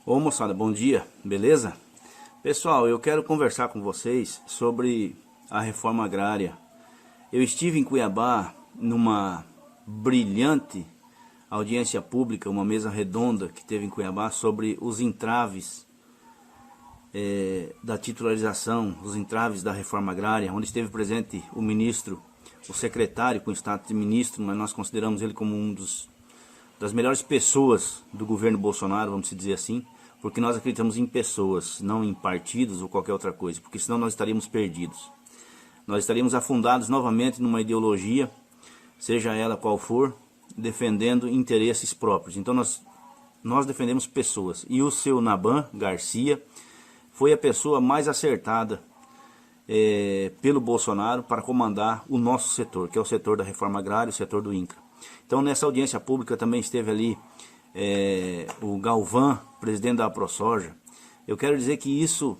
Ô moçada, bom dia, beleza? Pessoal, eu quero conversar com vocês sobre a reforma agrária. Eu estive em Cuiabá numa brilhante audiência pública, uma mesa redonda que teve em Cuiabá sobre os entraves da titularização, os entraves da reforma agrária, onde esteve presente o ministro, o secretário com status de ministro, mas nós consideramos ele como das melhores pessoas do governo Bolsonaro, vamos dizer assim, porque nós acreditamos em pessoas, não em partidos ou qualquer outra coisa, porque senão nós estaríamos perdidos. Nós estaríamos afundados novamente numa ideologia, seja ela qual for, defendendo interesses próprios. Então nós defendemos pessoas. E o seu Naban Garcia foi a pessoa mais acertada pelo Bolsonaro para comandar o nosso setor, que é o setor da reforma agrária, o setor do INCRA. Então nessa audiência pública também esteve ali o Galvão, presidente da ProSoja. Eu quero dizer que isso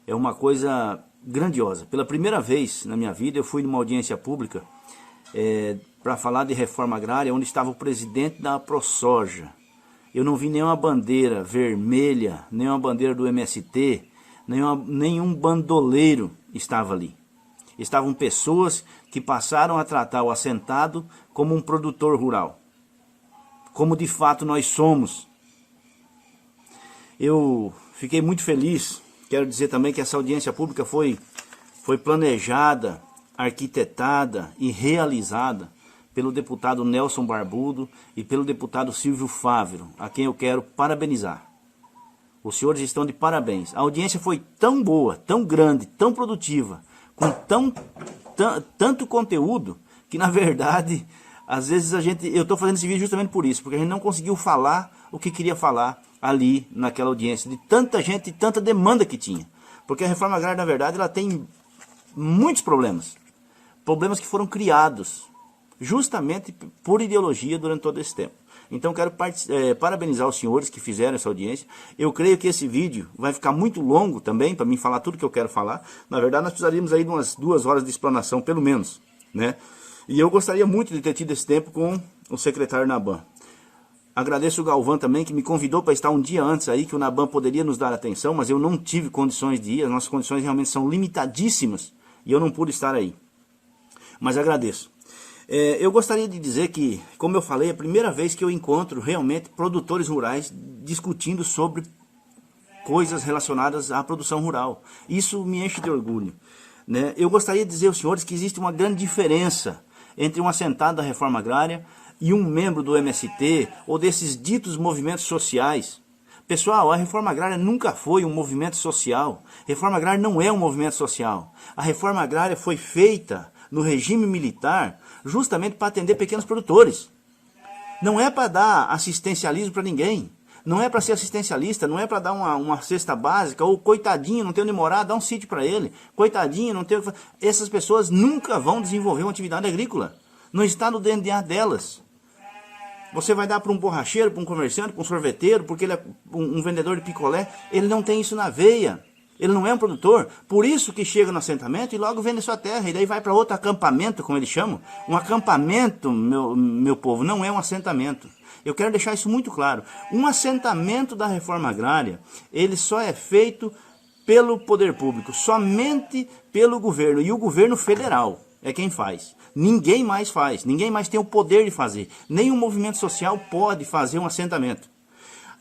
é uma coisa grandiosa. Pela primeira vez na minha vida eu fui numa audiência pública para falar de reforma agrária, onde estava o presidente da ProSoja. Eu não vi nenhuma bandeira vermelha, nenhuma bandeira do MST, nenhum bandoleiro estava ali. Estavam pessoas que passaram a tratar o assentado como um produtor rural, como de fato nós somos. Eu fiquei muito feliz. Quero dizer também que essa audiência pública foi planejada, arquitetada e realizada pelo deputado Nelson Barbudo e pelo deputado Silvio Fávero, a quem eu quero parabenizar. Os senhores estão de parabéns. A audiência foi tão boa, tão grande, tão produtiva, com tanto conteúdo, que na verdade, às vezes eu estou fazendo esse vídeo justamente por isso, porque a gente não conseguiu falar o que queria falar ali naquela audiência, de tanta gente e tanta demanda que tinha. Porque a reforma agrária, na verdade, ela tem muitos problemas. Problemas que foram criados justamente por ideologia durante todo esse tempo. Então quero parabenizar os senhores que fizeram essa audiência. Eu creio que esse vídeo vai ficar muito longo também, para mim falar tudo que eu quero falar. Na verdade nós precisaríamos aí de umas 2 horas de explanação, pelo menos, né? E eu gostaria muito de ter tido esse tempo com o secretário Naban. Agradeço o Galvão também, que me convidou para estar um dia antes aí, que o Naban poderia nos dar atenção, mas eu não tive condições de ir. As nossas condições realmente são limitadíssimas e eu não pude estar aí. Mas agradeço. Eu gostaria de dizer que, como eu falei, é a primeira vez que eu encontro realmente produtores rurais discutindo sobre coisas relacionadas à produção rural. Isso me enche de orgulho, né? Eu gostaria de dizer aos senhores que existe uma grande diferença entre um assentado da reforma agrária e um membro do MST ou desses ditos movimentos sociais. Pessoal, a reforma agrária nunca foi um movimento social. Reforma agrária não é um movimento social. A reforma agrária foi feita no regime militar justamente para atender pequenos produtores. Não é para dar assistencialismo para ninguém. Não é para ser assistencialista, não é para dar uma cesta básica, ou coitadinho, não tem onde morar, dá um sítio para ele. Coitadinho, não tem o que fazer. Essas pessoas nunca vão desenvolver uma atividade agrícola. Não está no DNA delas. Você vai dar para um borracheiro, para um comerciante, para um sorveteiro, porque ele é um vendedor de picolé, ele não tem isso na veia. Ele não é um produtor, por isso que chega no assentamento e logo vende sua terra, e daí vai para outro acampamento, como eles chamam. Um acampamento, meu povo, não é um assentamento. Eu quero deixar isso muito claro. Um assentamento da reforma agrária, ele só é feito pelo poder público, somente pelo governo, e o governo federal é quem faz. Ninguém mais faz, ninguém mais tem o poder de fazer. Nenhum movimento social pode fazer um assentamento.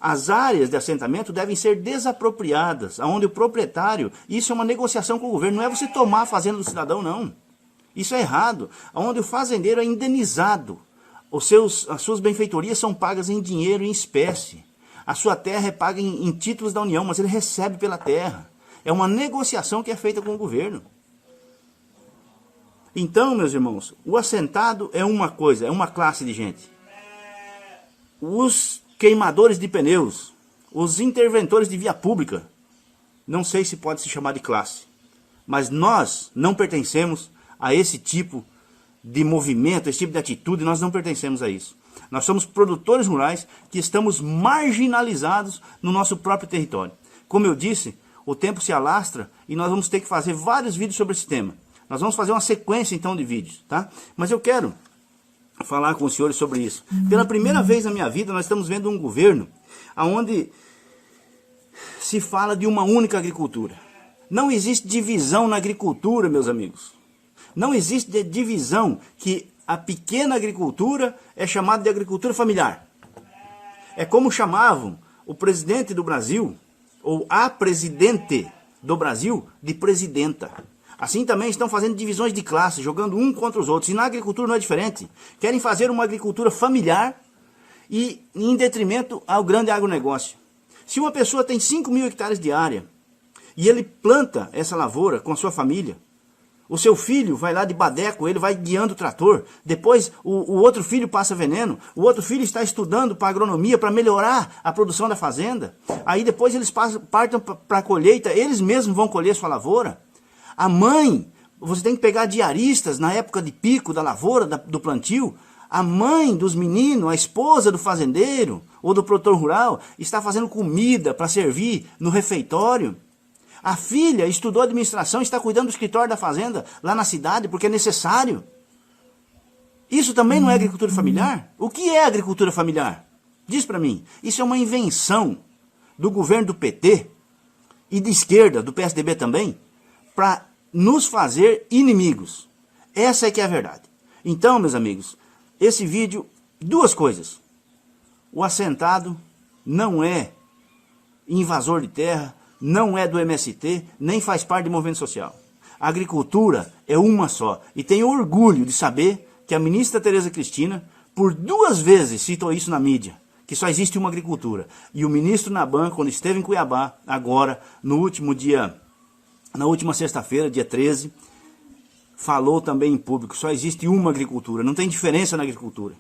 As áreas de assentamento devem ser desapropriadas, onde o proprietário, isso é uma negociação com o governo, não é você tomar a fazenda do cidadão, não. Isso é errado. Onde o fazendeiro é indenizado, as suas benfeitorias são pagas em dinheiro, em espécie. A sua terra é paga em títulos da União, mas ele recebe pela terra. É uma negociação que é feita com o governo. Então, meus irmãos, o assentado é uma coisa, é uma classe de gente. Os queimadores de pneus, os interventores de via pública, não sei se pode se chamar de classe, mas nós não pertencemos a esse tipo de movimento, esse tipo de atitude, nós não pertencemos a isso. Nós somos produtores rurais que estamos marginalizados no nosso próprio território. Como eu disse, o tempo se alastra e nós vamos ter que fazer vários vídeos sobre esse tema. Nós vamos fazer uma sequência então de vídeos, tá? Mas eu quero falar com os senhores sobre isso. Pela primeira vez na minha vida nós estamos vendo um governo onde se fala de uma única agricultura. Não existe divisão na agricultura, meus amigos. Não existe divisão que a pequena agricultura é chamada de agricultura familiar. É como chamavam o presidente do Brasil, ou a presidente do Brasil, de presidenta. Assim também estão fazendo divisões de classe, jogando um contra os outros. E na agricultura não é diferente. Querem fazer uma agricultura familiar e em detrimento ao grande agronegócio. Se uma pessoa tem 5.000 hectares de área e ele planta essa lavoura com a sua família, o seu filho vai lá de badeco, ele vai guiando o trator, depois o outro filho passa veneno, o outro filho está estudando para agronomia, para melhorar a produção da fazenda, aí depois eles partem para a colheita, eles mesmos vão colher sua lavoura. A mãe, você tem que pegar diaristas na época de pico da lavoura, do plantio, a mãe dos meninos, a esposa do fazendeiro ou do produtor rural, está fazendo comida para servir no refeitório. A filha estudou administração, está cuidando do escritório da fazenda lá na cidade, porque é necessário. Isso também não é agricultura familiar? O que é agricultura familiar? Diz para mim. Isso é uma invenção do governo do PT e de esquerda, do PSDB também, para nos fazer inimigos. Essa é que é a verdade. Então, meus amigos, esse vídeo, duas coisas. O assentado não é invasor de terra, não é do MST, nem faz parte do movimento social. A agricultura é uma só. E tenho orgulho de saber que a ministra Tereza Cristina, por 2 vezes, citou isso na mídia, que só existe uma agricultura. E o ministro Naban, quando esteve em Cuiabá, agora, no último dia, na última sexta-feira, dia 13, falou também em público, só existe uma agricultura, não tem diferença na agricultura.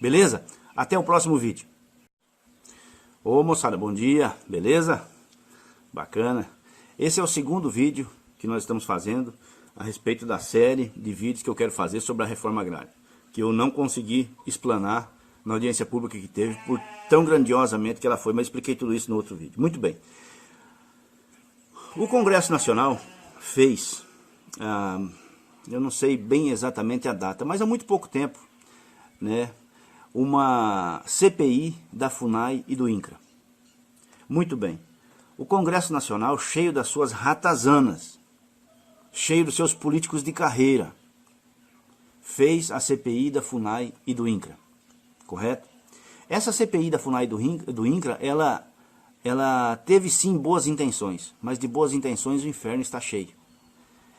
Beleza? Até o próximo vídeo. Ô moçada, bom dia, beleza? Bacana. Esse é o segundo vídeo que nós estamos fazendo a respeito da série de vídeos que eu quero fazer sobre a reforma agrária, que eu não consegui explanar na audiência pública que teve, por tão grandiosamente que ela foi, mas expliquei tudo isso no outro vídeo. Muito bem. O Congresso Nacional fez, eu não sei bem exatamente a data, mas há muito pouco tempo, né, uma CPI da FUNAI e do INCRA. Muito bem. O Congresso Nacional, cheio das suas ratazanas, cheio dos seus políticos de carreira, fez a CPI da FUNAI e do INCRA, correto? Essa CPI da FUNAI e do INCRA, ela teve sim boas intenções, mas de boas intenções o inferno está cheio.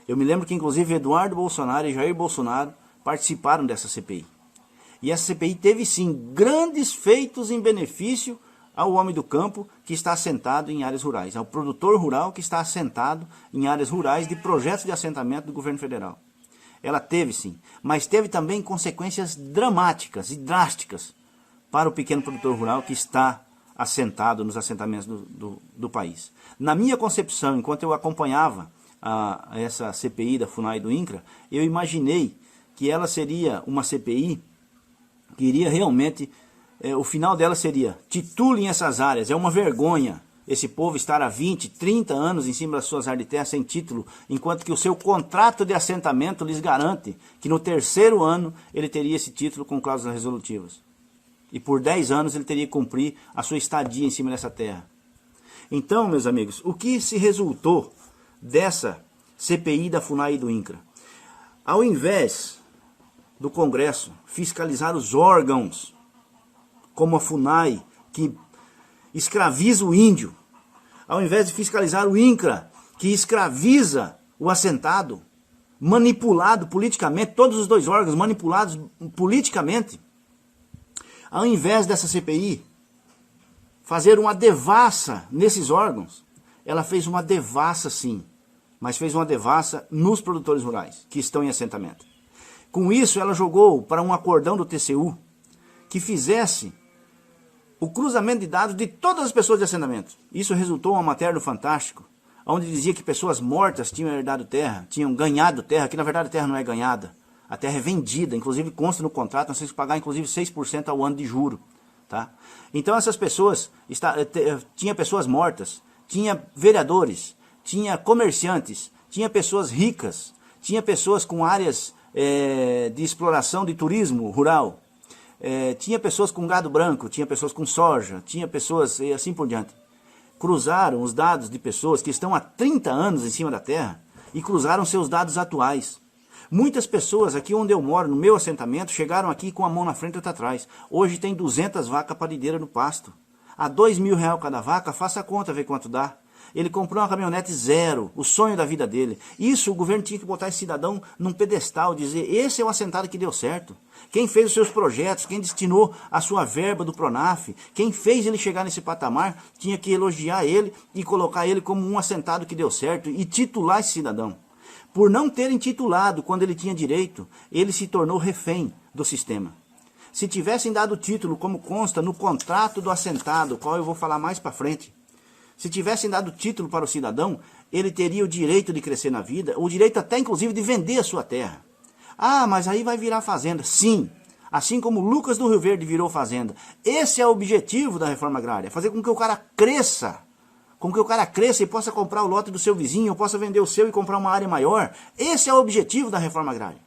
Eu me lembro que inclusive Eduardo Bolsonaro e Jair Bolsonaro participaram dessa CPI. E essa CPI teve sim grandes feitos em benefício ao homem do campo que está assentado em áreas rurais, ao produtor rural que está assentado em áreas rurais de projetos de assentamento do governo federal. Ela teve sim, mas teve também consequências dramáticas e drásticas para o pequeno produtor rural que está assentado nos assentamentos do país. Na minha concepção, enquanto eu acompanhava essa CPI da FUNAI e do INCRA, eu imaginei que ela seria uma CPI que iria realmente... o final dela seria, titulem essas áreas, é uma vergonha esse povo estar há 20, 30 anos em cima das suas áreas de terra sem título, enquanto que o seu contrato de assentamento lhes garante que no 3º ano ele teria esse título com cláusulas resolutivas. E por 10 anos ele teria que cumprir a sua estadia em cima dessa terra. Então, meus amigos, o que se resultou dessa CPI da FUNAI e do INCRA? Ao invés do Congresso fiscalizar os órgãos, como a FUNAI, que escraviza o índio, ao invés de fiscalizar o INCRA, que escraviza o assentado, manipulado politicamente, todos os 2 órgãos manipulados politicamente, ao invés dessa CPI fazer uma devassa nesses órgãos, ela fez uma devassa sim, mas fez uma devassa nos produtores rurais, que estão em assentamento. Com isso, ela jogou para um acordão do TCU, que fizesse o cruzamento de dados de todas as pessoas de assentamento. Isso resultou em uma matéria no Fantástico, onde dizia que pessoas mortas tinham herdado terra, tinham ganhado terra, que na verdade a terra não é ganhada, a terra é vendida, inclusive consta no contrato, nós temos que pagar inclusive 6% ao ano de juro. Tá? Então essas pessoas, tinha pessoas mortas, tinha vereadores, tinha comerciantes, tinha pessoas ricas, tinha pessoas com áreas de exploração de turismo rural, tinha pessoas com gado branco, tinha pessoas com soja, tinha pessoas e assim por diante. cruzaram os dados de pessoas que estão há 30 anos em cima da terra e cruzaram seus dados atuais. Muitas pessoas aqui onde eu moro, no meu assentamento, chegaram aqui com a mão na frente e outra atrás. Hoje tem 200 vacas parideiras no pasto. A R$2.000 cada vaca, faça a conta, vê quanto dá. Ele comprou uma caminhonete zero, o sonho da vida dele. Isso, o governo tinha que botar esse cidadão num pedestal, dizer, esse é o assentado que deu certo. Quem fez os seus projetos, quem destinou a sua verba do Pronaf, quem fez ele chegar nesse patamar, tinha que elogiar ele e colocar ele como um assentado que deu certo e titular esse cidadão. Por não terem titulado quando ele tinha direito, ele se tornou refém do sistema. Se tivessem dado título, como consta no contrato do assentado, qual eu vou falar mais para frente, se tivessem dado título para o cidadão, ele teria o direito de crescer na vida, o direito até inclusive de vender a sua terra. Ah, mas aí vai virar fazenda. Sim, assim como Lucas do Rio Verde virou fazenda. Esse é o objetivo da reforma agrária, fazer com que o cara cresça. Com que o cara cresça e possa comprar o lote do seu vizinho, ou possa vender o seu e comprar uma área maior. Esse é o objetivo da reforma agrária.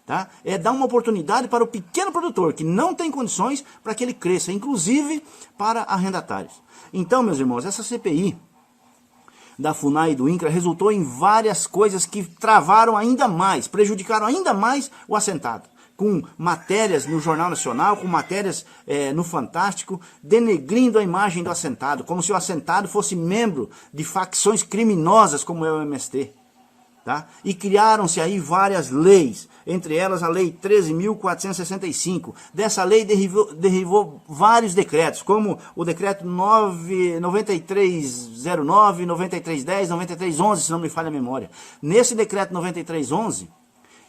Tá? É dar uma oportunidade para o pequeno produtor, que não tem condições, para que ele cresça, inclusive para arrendatários. Então, meus irmãos, essa CPI da FUNAI e do INCRA resultou em várias coisas que travaram ainda mais, prejudicaram ainda mais o assentado. Com matérias no Jornal Nacional, com matérias no Fantástico, denegrindo a imagem do assentado, como se o assentado fosse membro de facções criminosas como é o MST. Tá? E criaram-se aí várias leis, entre elas a Lei 13.465. Dessa lei derivou vários decretos, como o decreto 9309, 9310, 9311, se não me falha a memória. Nesse decreto 9311,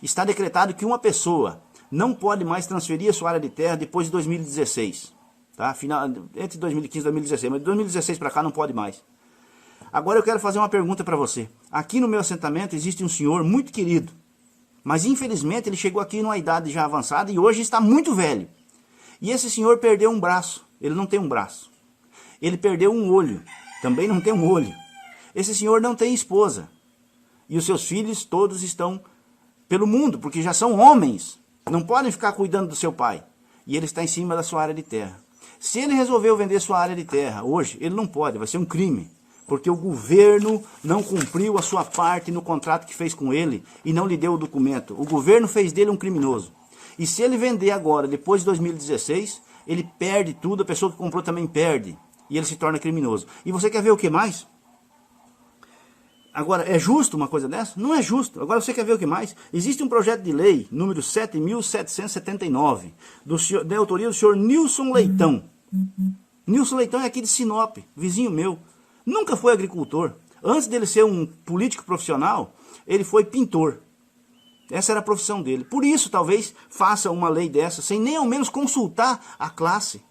está decretado que uma pessoa não pode mais transferir a sua área de terra depois de 2016. Tá? Entre 2015 e 2016, mas de 2016 para cá não pode mais. Agora eu quero fazer uma pergunta para você. Aqui no meu assentamento existe um senhor muito querido, mas infelizmente ele chegou aqui numa idade já avançada e hoje está muito velho. E esse senhor perdeu um braço, ele não tem um braço. Ele perdeu um olho, também não tem um olho. Esse senhor não tem esposa. E os seus filhos todos estão pelo mundo, porque já são homens, não podem ficar cuidando do seu pai. E ele está em cima da sua área de terra. Se ele resolveu vender sua área de terra hoje, ele não pode, vai ser um crime. Porque o governo não cumpriu a sua parte no contrato que fez com ele e não lhe deu o documento. O governo fez dele um criminoso. E se ele vender agora, depois de 2016, ele perde tudo, a pessoa que comprou também perde. E ele se torna criminoso. E você quer ver o que mais? Agora, é justo uma coisa dessa? Não é justo. Agora você quer ver o que mais? Existe um projeto de lei, número 7.779, da autoria do senhor Nilson Leitão. Nilson Leitão é aqui de Sinop, vizinho meu. Nunca foi agricultor. Antes dele ser um político profissional, ele foi pintor. Essa era a profissão dele. Por isso, talvez, faça uma lei dessa, sem nem ao menos consultar a classe.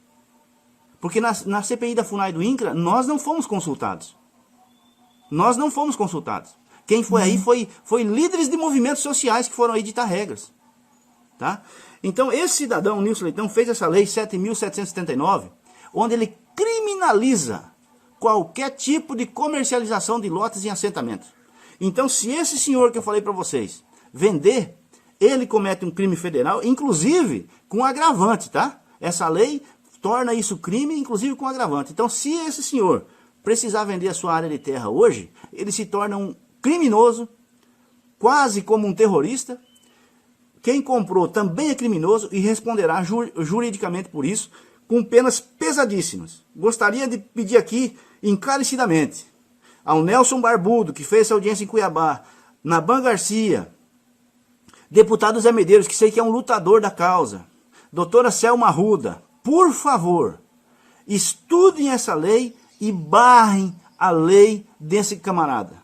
Porque na CPI da FUNAI e do INCRA, nós não fomos consultados. Nós não fomos consultados. Quem foi aí foi líderes de movimentos sociais que foram aí ditar regras. Tá? Então, esse cidadão, Nilson Leitão, fez essa lei 7.779, onde ele criminaliza qualquer tipo de comercialização de lotes em assentamento. Então, se esse senhor que eu falei para vocês vender, ele comete um crime federal, inclusive com agravante, tá? Essa lei torna isso crime, inclusive com agravante. Então, se esse senhor precisar vender a sua área de terra hoje, ele se torna um criminoso, quase como um terrorista. Quem comprou também é criminoso e responderá juridicamente por isso, com penas pesadíssimas. Gostaria de pedir aqui, encarecidamente, ao Nelson Barbudo, que fez essa audiência em Cuiabá, Naban Garcia, deputado Zé Medeiros, que sei que é um lutador da causa, doutora Selma Arruda, por favor, estudem essa lei e barrem a lei desse camarada,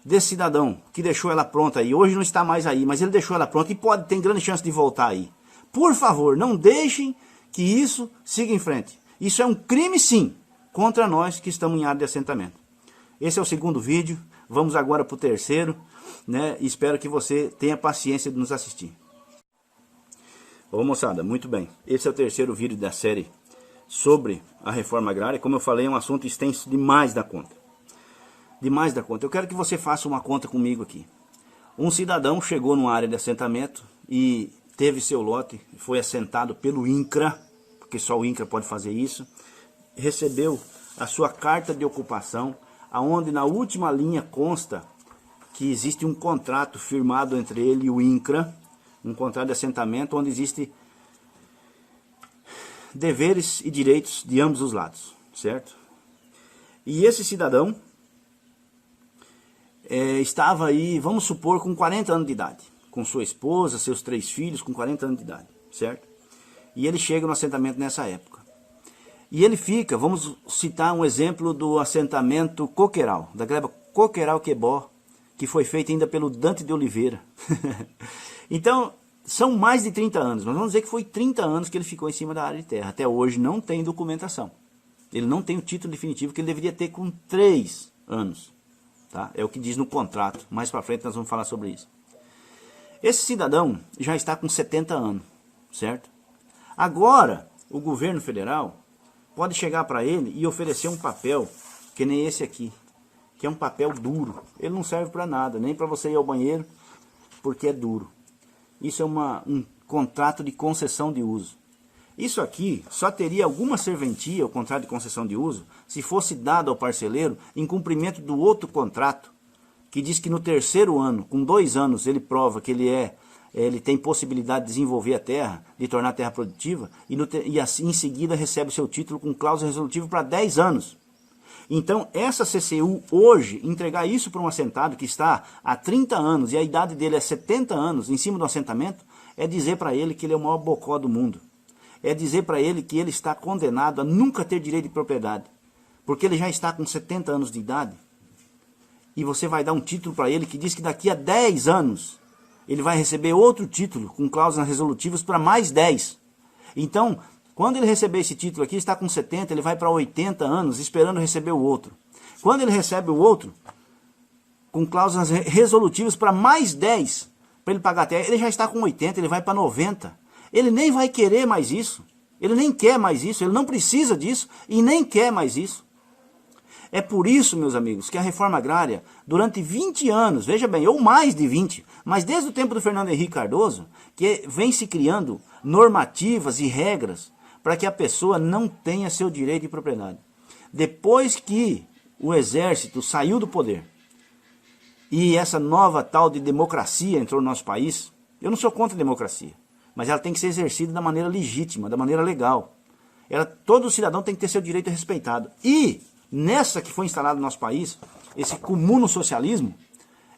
desse cidadão que deixou ela pronta aí. Hoje não está mais aí, mas ele deixou ela pronta e tem grande chance de voltar aí. Por favor, não deixem que isso siga em frente. Isso é um crime, sim, contra nós que estamos em área de assentamento. Esse é o segundo vídeo. Vamos agora para o terceiro, né? Espero que você tenha paciência de nos assistir. Ô moçada, muito bem. Esse é o terceiro vídeo da série sobre a reforma agrária. Como eu falei, é um assunto extenso demais da conta. Demais da conta. Eu quero que você faça uma conta comigo aqui. Um cidadão chegou numa área de assentamento e teve seu lote, foi assentado pelo INCRA, porque só o INCRA pode fazer isso, recebeu a sua carta de ocupação, aonde na última linha consta que existe um contrato firmado entre ele e o INCRA, um contrato de assentamento onde existe deveres e direitos de ambos os lados, certo? E esse cidadão estava aí, vamos supor, com 40 anos de idade, com sua esposa, seus 3 filhos, com 40 anos de idade, certo? E ele chega no assentamento nessa época. E ele fica, vamos citar um exemplo do assentamento Coqueiral, da gleba Coqueiral-Quebó, que foi feito ainda pelo Dante de Oliveira. Então, são mais de 30 anos, mas vamos dizer que foi 30 anos que ele ficou em cima da área de terra. Até hoje não tem documentação. Ele não tem o título definitivo que ele deveria ter com 3 anos. Tá? É o que diz no contrato. Mais para frente nós vamos falar sobre isso. Esse cidadão já está com 70 anos, certo? Agora, o governo federal pode chegar para ele e oferecer um papel, que nem esse aqui, que é um papel duro. Ele não serve para nada, nem para você ir ao banheiro, porque é duro. Isso é um contrato de concessão de uso. Isso aqui só teria alguma serventia, o contrato de concessão de uso, se fosse dado ao parceleiro em cumprimento do outro contrato, que diz que no 3º ano, com 2 anos, ele prova que ele tem possibilidade de desenvolver a terra, de tornar a terra produtiva, e assim em seguida recebe o seu título com cláusula resolutiva para 10 anos. Então, essa CCU hoje, entregar isso para um assentado que está há 30 anos e a idade dele é 70 anos em cima do assentamento, é dizer para ele que ele é o maior bocó do mundo. É dizer para ele que ele está condenado a nunca ter direito de propriedade, porque ele já está com 70 anos de idade, e você vai dar um título para ele que diz que daqui a 10 anos ele vai receber outro título com cláusulas resolutivas para mais 10. Então, quando ele receber esse título aqui, está com 70, ele vai para 80 anos esperando receber o outro. Quando ele recebe o outro, com cláusulas resolutivas para mais 10, para ele pagar até, ele já está com 80, ele vai para 90. Ele nem vai querer mais isso. Ele nem quer mais isso, ele não precisa disso e nem quer mais isso. É por isso, meus amigos, que a reforma agrária, durante 20 anos, veja bem, ou mais de 20, mas desde o tempo do Fernando Henrique Cardoso, que vem se criando normativas e regras para que a pessoa não tenha seu direito de propriedade. Depois que o exército saiu do poder e essa nova tal de democracia entrou no nosso país, eu não sou contra a democracia, mas ela tem que ser exercida da maneira legítima, da maneira legal. Todo cidadão tem que ter seu direito respeitado. E nessa que foi instalado no nosso país, esse comuno-socialismo,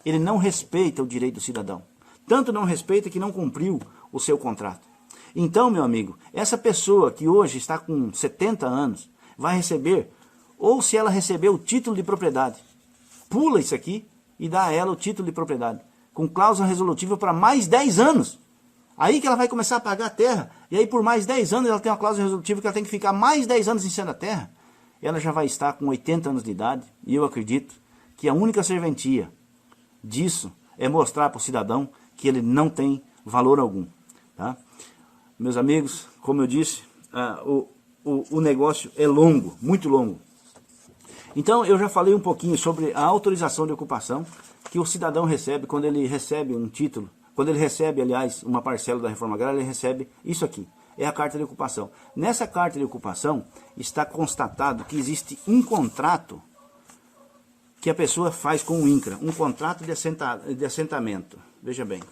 ele não respeita o direito do cidadão. Tanto não respeita que não cumpriu o seu contrato. Então, meu amigo, essa pessoa que hoje está com 70 anos, vai receber, ou se ela receber o título de propriedade, pula isso aqui e dá a ela o título de propriedade, com cláusula resolutiva para mais 10 anos. Aí que ela vai começar a pagar a terra, e aí por mais 10 anos ela tem uma cláusula resolutiva que ela tem que ficar mais 10 anos em cima da terra. Ela já vai estar com 80 anos de idade, e eu acredito que a única serventia disso é mostrar para o cidadão que ele não tem valor algum. Tá? Meus amigos, como eu disse, o negócio é longo, muito longo. Então eu já falei um pouquinho sobre a autorização de ocupação que o cidadão recebe quando ele recebe um título. Quando ele recebe, aliás, uma parcela da reforma agrária, ele recebe isso aqui, é a carta de ocupação. Nessa carta de ocupação está constatado que existe um contrato que a pessoa faz com o INCRA, um contrato de assentamento. Veja bem,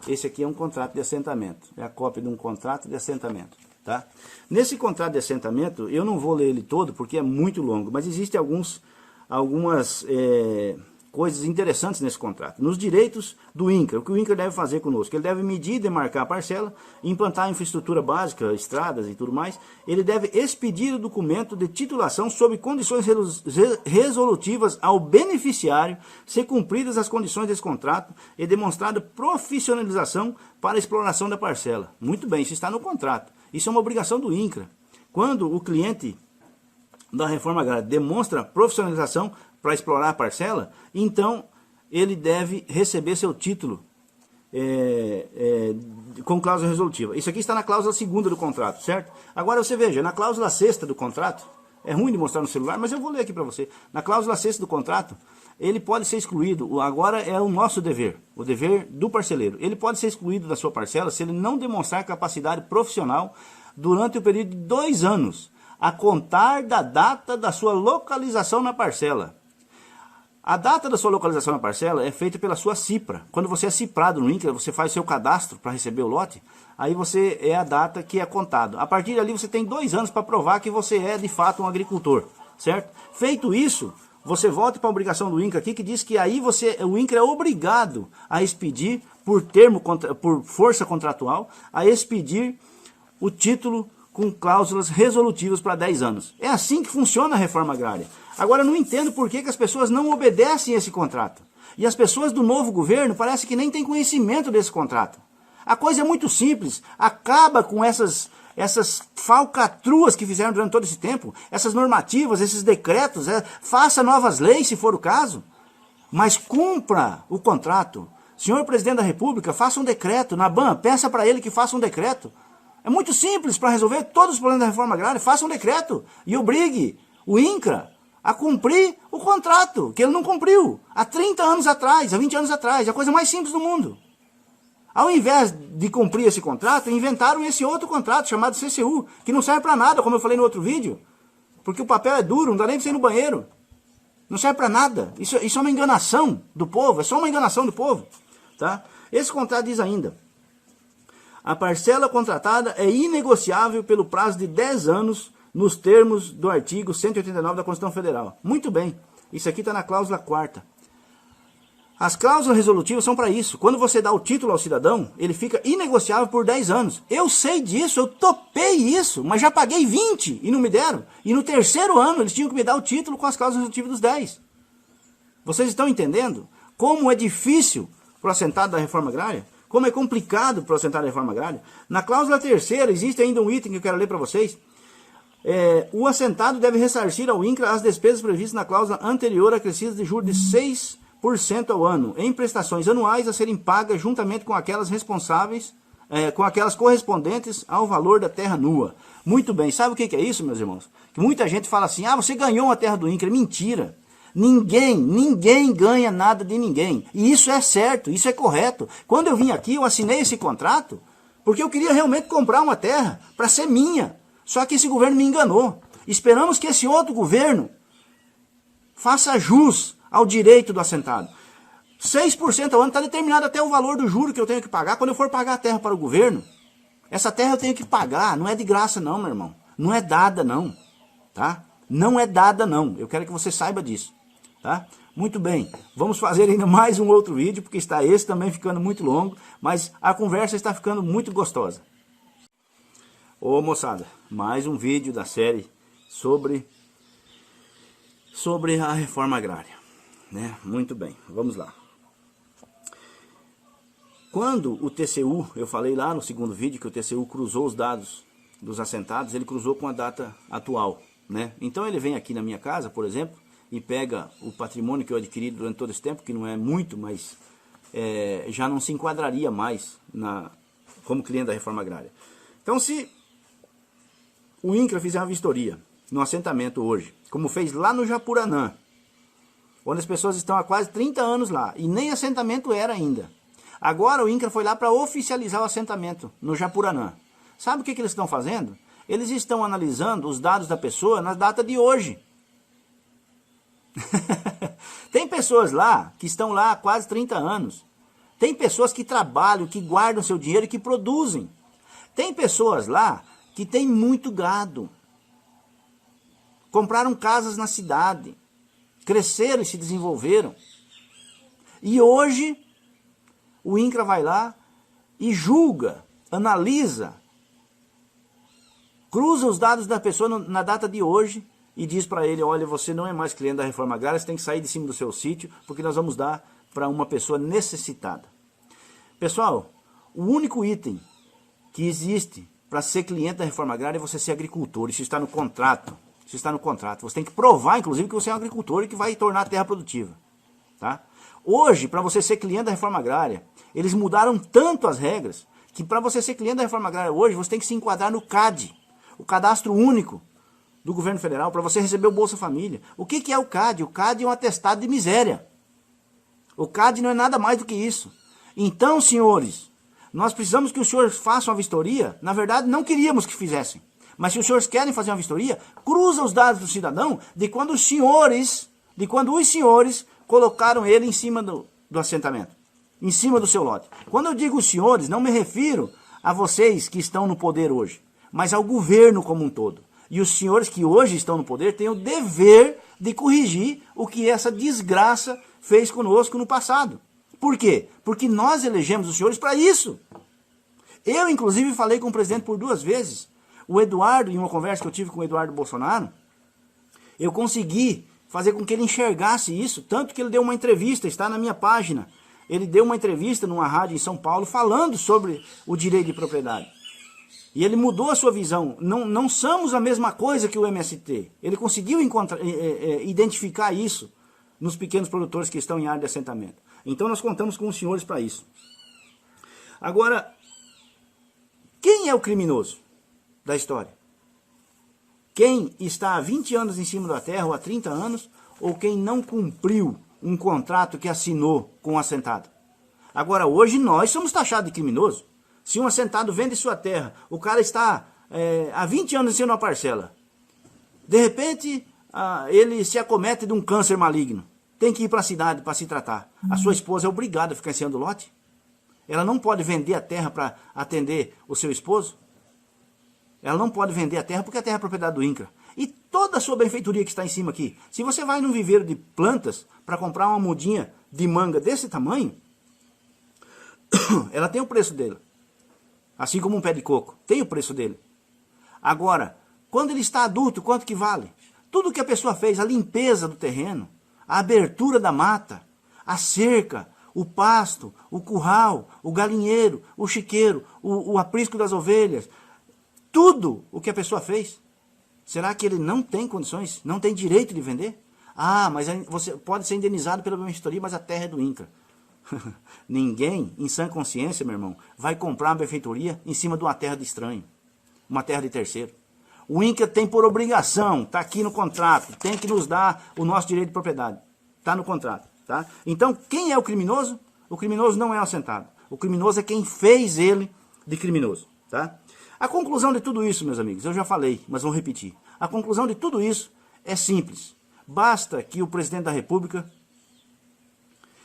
esse aqui é um contrato de assentamento, é a cópia de um contrato de assentamento. Tá? Nesse contrato de assentamento, eu não vou ler ele todo porque é muito longo, mas existem algumas coisas interessantes nesse contrato. Nos direitos do INCRA, o que o INCRA deve fazer conosco? Ele deve medir e demarcar a parcela, implantar a infraestrutura básica, estradas e tudo mais. Ele deve expedir o documento de titulação sob condições resolutivas ao beneficiário, ser cumpridas as condições desse contrato e demonstrada profissionalização para a exploração da parcela. Muito bem, isso está no contrato. Isso é uma obrigação do INCRA. Quando o cliente da reforma agrária demonstra profissionalização para explorar a parcela, então ele deve receber seu título com cláusula resolutiva. Isso aqui está na cláusula 2ª do contrato, certo? Agora você veja, na cláusula 6ª do contrato, é ruim de mostrar no celular, mas eu vou ler aqui para você. Na cláusula 6ª do contrato, ele pode ser excluído, agora é o nosso dever, o dever do parceleiro. Ele pode ser excluído da sua parcela se ele não demonstrar capacidade profissional durante o período de 2 anos, a contar da data da sua localização na parcela. A data da sua localização na parcela é feita pela sua CIPRA. Quando você é ciprado no INCRA, você faz seu cadastro para receber o lote, aí você é a data que é contado. A partir dali você tem 2 anos para provar que você é de fato um agricultor, certo? Feito isso, você volta para a obrigação do INCRA aqui, que diz que aí o INCRA é obrigado a expedir, por força contratual, a expedir o título com cláusulas resolutivas para 10 anos. É assim que funciona a reforma agrária. Agora, eu não entendo por que as pessoas não obedecem esse contrato. E as pessoas do novo governo parece que nem têm conhecimento desse contrato. A coisa é muito simples. Acaba com essas falcatruas que fizeram durante todo esse tempo, essas normativas, esses decretos, faça novas leis se for o caso, mas cumpra o contrato. Senhor Presidente da República, faça um decreto. Naban, peça para ele que faça um decreto. É muito simples para resolver todos os problemas da reforma agrária. Faça um decreto e obrigue o INCRA a cumprir o contrato, que ele não cumpriu há 30 anos atrás, há 20 anos atrás. É a coisa mais simples do mundo. Ao invés de cumprir esse contrato, inventaram esse outro contrato chamado CCU, que não serve para nada, como eu falei no outro vídeo, porque o papel é duro, não dá nem para você ir no banheiro. Não serve para nada. Isso é uma enganação do povo, é só uma enganação do povo. Tá? Esse contrato diz ainda: a parcela contratada é inegociável pelo prazo de 10 anos nos termos do artigo 189 da Constituição Federal. Muito bem, isso aqui está na cláusula 4ª. As cláusulas resolutivas são para isso. Quando você dá o título ao cidadão, ele fica inegociável por 10 anos. Eu sei disso, eu topei isso, mas já paguei 20 e não me deram. E no 3º ano eles tinham que me dar o título com as cláusulas resolutivas dos 10. Vocês estão entendendo como é difícil para o assentado da reforma agrária? Como é complicado para o assentado da reforma agrária? Na cláusula 3ª existe ainda um item que eu quero ler para vocês. O assentado deve ressarcir ao INCRA as despesas previstas na cláusula anterior acrescidas de juros de 6% ao ano, em prestações anuais a serem pagas juntamente com aquelas correspondentes ao valor da terra nua. Muito bem, sabe o que é isso, meus irmãos? Que muita gente fala assim: ah, você ganhou uma terra do INCRA. Mentira! Ninguém ganha nada de ninguém. E isso é certo, isso é correto. Quando eu vim aqui, eu assinei esse contrato porque eu queria realmente comprar uma terra para ser minha. Só que esse governo me enganou. Esperamos que esse outro governo faça jus ao direito do assentado. 6% ao ano está determinado até o valor do juro que eu tenho que pagar quando eu for pagar a terra para o governo. Essa terra eu tenho que pagar, não é de graça não, meu irmão. Não é dada não, tá? Não é dada não, eu quero que você saiba disso, tá? Muito bem, vamos fazer ainda mais um outro vídeo, porque está esse também ficando muito longo, mas a conversa está ficando muito gostosa. Ô moçada, mais um vídeo da série sobre a reforma agrária, né? Muito bem, vamos lá. Quando o TCU, eu falei lá no segundo vídeo que o TCU cruzou os dados dos assentados, ele cruzou com a data atual, né? Então ele vem aqui na minha casa, por exemplo, e pega o patrimônio que eu adquiri durante todo esse tempo, que não é muito, mas já não se enquadraria mais como cliente da reforma agrária. Então, se o INCRA fizer uma vistoria no assentamento hoje, como fez lá no Japuranã, onde as pessoas estão há quase 30 anos lá, e nem assentamento era ainda. Agora o INCRA foi lá para oficializar o assentamento no Japuranã. Sabe o que eles estão fazendo? Eles estão analisando os dados da pessoa na data de hoje. Tem pessoas lá que estão lá há quase 30 anos. Tem pessoas que trabalham, que guardam seu dinheiro e que produzem. Tem pessoas lá que têm muito gado. Compraram casas na cidade. Cresceram e se desenvolveram. E hoje o INCRA vai lá e julga, analisa, cruza os dados da pessoa na data de hoje e diz para ele: olha, você não é mais cliente da reforma agrária, você tem que sair de cima do seu sítio, porque nós vamos dar para uma pessoa necessitada. Pessoal, o único item que existe para ser cliente da reforma agrária é você ser agricultor. Isso está no contrato. Isso está no contrato. Você tem que provar, inclusive, que você é um agricultor e que vai tornar a terra produtiva. Tá? Hoje, para você ser cliente da reforma agrária, eles mudaram tanto as regras que para você ser cliente da reforma agrária hoje, você tem que se enquadrar no CAD, o Cadastro Único do Governo Federal, para você receber o Bolsa Família. O que é o CAD? O CAD é um atestado de miséria. O CAD não é nada mais do que isso. Então, senhores, nós precisamos que os senhores façam a vistoria. Na verdade, não queríamos que fizessem. Mas se os senhores querem fazer uma vistoria, cruza os dados do cidadão de quando os senhores colocaram ele em cima do assentamento, em cima do seu lote. Quando eu digo os senhores, não me refiro a vocês que estão no poder hoje, mas ao governo como um todo. E os senhores que hoje estão no poder têm o dever de corrigir o que essa desgraça fez conosco no passado. Por quê? Porque nós elegemos os senhores para isso. Eu, inclusive, falei com o presidente por 2 vezes. O Eduardo, em uma conversa que eu tive com o Eduardo Bolsonaro, eu consegui fazer com que ele enxergasse isso, tanto que ele deu uma entrevista, está na minha página. Ele deu uma entrevista numa rádio em São Paulo falando sobre o direito de propriedade. E ele mudou a sua visão. Não somos a mesma coisa que o MST. Ele conseguiu identificar isso nos pequenos produtores que estão em área de assentamento. Então nós contamos com os senhores para isso. Agora, quem é o criminoso da história? Quem está há 20 anos em cima da terra, ou há 30 anos, ou quem não cumpriu um contrato que assinou com o assentado? Agora, hoje nós somos taxados de criminoso. Se um assentado vende sua terra, o cara está há 20 anos em cima de uma parcela. De repente, ele se acomete de um câncer maligno. Tem que ir para a cidade para se tratar. A sua esposa é obrigada a ficar em cima do lote? Ela não pode vender a terra para atender o seu esposo? Ela não pode vender a terra porque a terra é propriedade do INCRA. E toda a sua benfeitoria que está em cima aqui, se você vai num viveiro de plantas para comprar uma mudinha de manga desse tamanho, ela tem o preço dela. Assim como um pé de coco, tem o preço dele. Agora, quando ele está adulto, quanto que vale? Tudo que a pessoa fez, a limpeza do terreno, a abertura da mata, a cerca, o pasto, o curral, o galinheiro, o chiqueiro, o aprisco das ovelhas, tudo o que a pessoa fez, será que ele não tem condições, não tem direito de vender? Ah, mas você pode ser indenizado pela benfeitoria, mas a terra é do INCRA. Ninguém, em sã consciência, meu irmão, vai comprar uma benfeitoria em cima de uma terra de estranho, uma terra de terceiro. O INCRA tem por obrigação, está aqui no contrato, tem que nos dar o nosso direito de propriedade. Está no contrato. Tá? Então, quem é o criminoso? O criminoso não é o assentado. O criminoso é quem fez ele de criminoso. Tá? A conclusão de tudo isso, meus amigos, eu já falei, mas vou repetir. A conclusão de tudo isso é simples. Basta que o presidente da República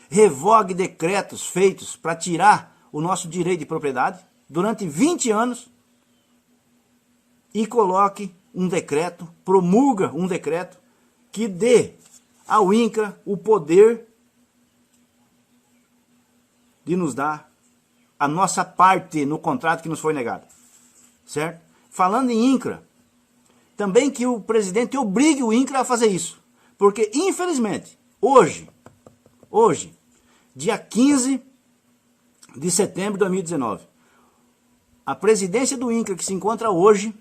revogue decretos feitos para tirar o nosso direito de propriedade durante 20 anos e coloque um decreto, promulga um decreto que dê ao INCRA o poder de nos dar a nossa parte no contrato que nos foi negado. Certo? Falando em INCRA, também que o presidente obrigue o INCRA a fazer isso. Porque, infelizmente, hoje, dia 15 de setembro de 2019, a presidência do INCRA que se encontra hoje,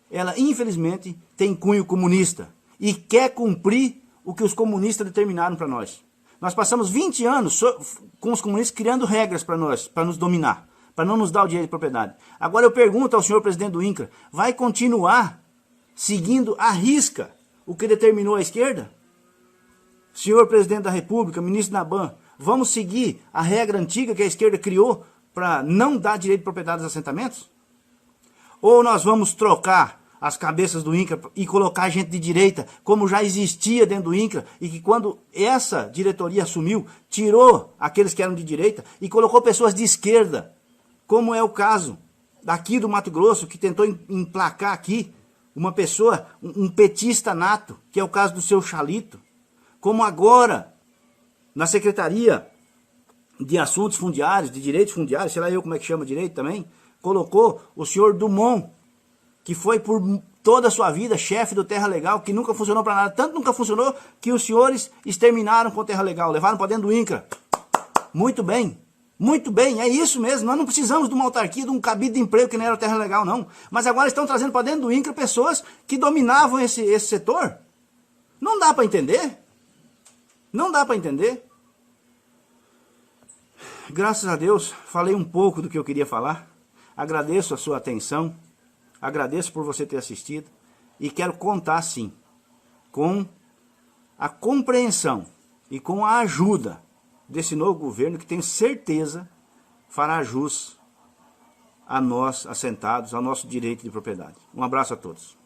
ela infelizmente tem cunho comunista e quer cumprir o que os comunistas determinaram para nós. Nós passamos 20 anos com os comunistas criando regras para nós, para nos dominar, para não nos dar o direito de propriedade. Agora eu pergunto ao senhor presidente do INCRA, vai continuar seguindo à risca o que determinou a esquerda? Senhor presidente da República, ministro Naban, vamos seguir a regra antiga que a esquerda criou para não dar direito de propriedade aos assentamentos? Ou nós vamos trocar as cabeças do INCRA e colocar gente de direita, como já existia dentro do INCRA, e que quando essa diretoria assumiu, tirou aqueles que eram de direita e colocou pessoas de esquerda, como é o caso daqui do Mato Grosso, que tentou emplacar aqui uma pessoa, um petista nato, que é o caso do seu Chalito, como agora, na Secretaria de Assuntos Fundiários, de Direitos Fundiários, sei lá eu como é que chama direito também, colocou o senhor Dumont, que foi por toda a sua vida chefe do Terra Legal, que nunca funcionou para nada, tanto nunca funcionou que os senhores exterminaram com o Terra Legal, levaram para dentro do INCRA. Muito bem, é isso mesmo, nós não precisamos de uma autarquia, de um cabide de emprego que não era o Terra Legal não, mas agora estão trazendo para dentro do INCRA pessoas que dominavam esse setor. Não dá para entender, não dá para entender. Graças a Deus, falei um pouco do que eu queria falar, agradeço a sua atenção, agradeço por você ter assistido e quero contar sim com a compreensão e com a ajuda desse novo governo que tenho certeza fará jus a nós assentados, ao nosso direito de propriedade. Um abraço a todos.